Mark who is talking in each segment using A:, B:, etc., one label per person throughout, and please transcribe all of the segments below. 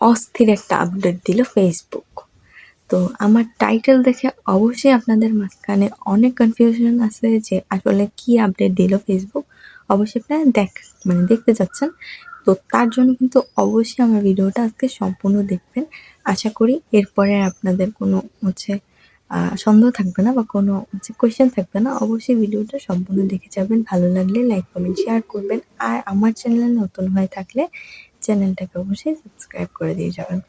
A: অস্থির একটা আপডেট দিল ফেসবুক। তো আমার টাইটেল দেখে অবশ্যই আপনাদের মাঝখানে অনেক কনফিউশন আছে যে আসলে কি আপডেট দিল ফেসবুক। অবশ্যই আপনারা দেখতে চাচ্ছেন। তো তার জন্য কিন্তু অবশ্যই আমার ভিডিওটা আজকে সম্পূর্ণ দেখবেন। আশা করি এরপরে আর আপনাদের কোনো সন্দেহ থাকবে না বা কোনো কোয়েশ্চেন থাকবে না। অবশ্যই ভিডিওটা সম্পূর্ণ দেখে যাবেন। ভালো লাগলে লাইক, কমেন্ট, শেয়ার করবেন। আর আমার চ্যানেলে নতুন হয়ে থাকলে চ্যানেলটাকে অবশ্যই সাবস্ক্রাইব করে দিয়ে যাবেন।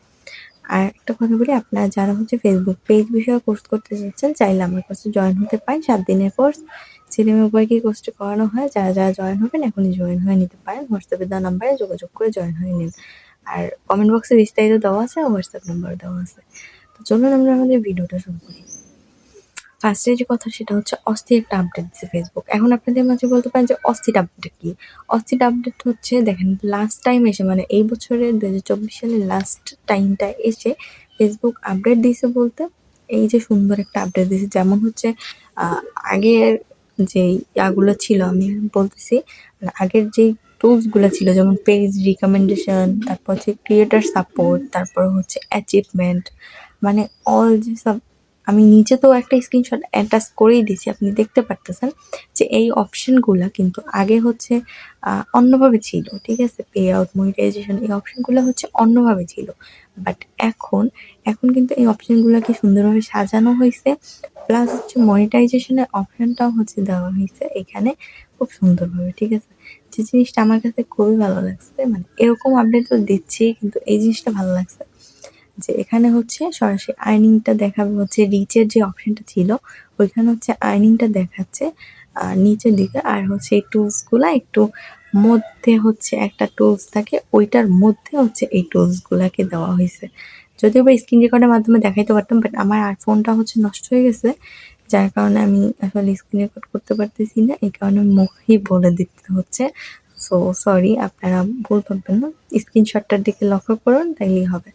A: আর একটা কথা বলি, আপনারা যারা ফেসবুক পেজ বিষয়ে কোর্স করতে চাচ্ছেন, চাইলে আমার কাছে জয়েন হতে পারেন। ৭ দিনের কোর্স। ছেলে-মেয়ে উভয়কেই কোর্সটি করানো হয়। যারা জয়েন হবেন এখনই জয়েন হয়ে নিতে পারেন। হোয়াটসঅ্যাপে দেওয়া নাম্বারে যোগাযোগ করে জয়েন হয়ে নিন। আর কমেন্ট বক্সে বিস্তারিত দেওয়া আছে, হোয়াটসঅ্যাপ নাম্বারও দেওয়া আছে। তো চলুন আমরা আমাদের ভিডিওটা শুরু করি। ফার্স্টে যে কথা সেটা হচ্ছে অস্থির একটা আপডেট দিচ্ছে ফেসবুক। এখন আপনাদের মাঝে বলতে পারেন যে অস্থির আপডেট কি? অস্থির আপডেট হচ্ছে, দেখেন লাস্ট টাইম এসে এই বছরের ২০২৪ সালের লাস্ট টাইমটা এসে ফেসবুক আপডেট দিয়েছে বলতে এই যে সুন্দর একটা আপডেট দিয়েছে। যেমন হচ্ছে আহ, আগের যে ইয়াগুলো ছিল আমি বলতেছি, আগের যেই টুলস গুলো ছিল যেমন পেজ রিকমেন্ডেশন, তারপর হচ্ছে ক্রিয়েটার সাপোর্ট, তারপর হচ্ছে অ্যাচিভমেন্ট, অল যে সব আমি নিচে তো একটা স্ক্রিনশট অ্যাটাচ করেই দিছি, আপনি দেখতে পারতেছেন যে এই অপশনগুলা কিন্তু আগে অন্যভাবে ছিল, ঠিক আছে? পে আউট, মনিটাইজেশন, এই অপশনগুলো অন্যভাবে ছিল। বাট এখন এখন কিন্তু এই অপশনগুলোকে সুন্দরভাবে সাজানো হয়েছে, প্লাস মনিটাইজেশনের অপশনটাও দেওয়া হয়েছে এখানে খুব সুন্দরভাবে, ঠিক আছে? যে জিনিসটা আমার কাছে খুবই ভালো লাগছে, এরকম আপডেট তো দিচ্ছি কিন্তু এই জিনিসটা ভালো লাগছে যে এখানে সরাসরি আর্নিংটা দেখাবে, রিচের যে অপশনটা ছিল ওইখানে আর্নিংটা দেখাচ্ছে নিচের দিকে। আর এই টুলস গুলা একটু মধ্যে একটা টুলস থাকে, ওইটার মধ্যে এই টুলস গুলাকে দেওয়া হয়েছে। যদিও বা স্ক্রিন রেকর্ডের মাধ্যমে দেখাইতে পারতাম, বাট আমার আর ফোনটা নষ্ট হয়ে গেছে, যার কারণে আমি আসলে স্ক্রিন রেকর্ড করতে পারতেছি না। এই কারণে মুখেই বলে দিতে হচ্ছে। সো সরি, আপনারা ভুল ভাববেন না, স্ক্রিনশটটার দিকে লক্ষ্য করুন, তাইলেই হবে।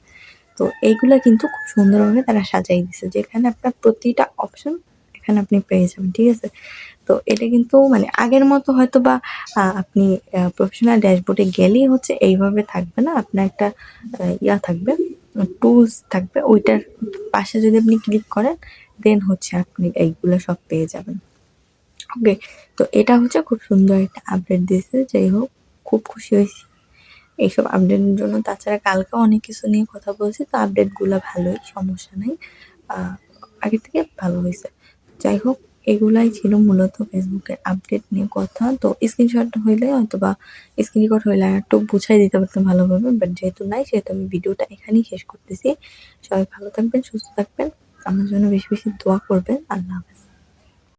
A: তো এইগুলা কিন্তু খুব সুন্দরভাবে তারা সাজাই দিছে, যেখানে আপনার প্রতিটা অপশন এখানে আপনি পেয়ে যাবেন, ঠিক আছে? তো এটা কিন্তু আগের মতো হয়তো বা আপনি প্রফেশনাল ড্যাশবোর্ডে গেলেই এইভাবে থাকবে না। আপনার একটা ইয়া থাকবে, টুলস থাকবে, ওইটার পাশে যদি আপনি ক্লিক করেন দেন আপনি এইগুলো সব পেয়ে যাবেন। ওকে, তো এটা খুব সুন্দর একটা আপডেট দিয়েছে। যাই হোক, খুব খুশি হয়েছি এইসব আপডেটের জন্য। তাছাড়া কালকেও অনেক কিছু নিয়ে কথা বলছি, তো আপডেটগুলো ভালোই, সমস্যা নাই। আগের থেকে ভালো হয়েছে। যাই হোক, এগুলাই ছিল মূলত ফেসবুকের আপডেট নিয়ে কথা। তো স্ক্রিনশট হইলে হয়তোবা স্ক্রিন রেকর্ড হইলে একটু বুঝাই দিতে পারতাম ভালোভাবে, বাট যেহেতু নাই সেহেতু আমি ভিডিওটা এখানেই শেষ করতেছি। সবাই ভালো থাকবেন, সুস্থ থাকবেন, আমার জন্য বেশি বেশি দোয়া করবেন। আল্লাহ হাফেজ।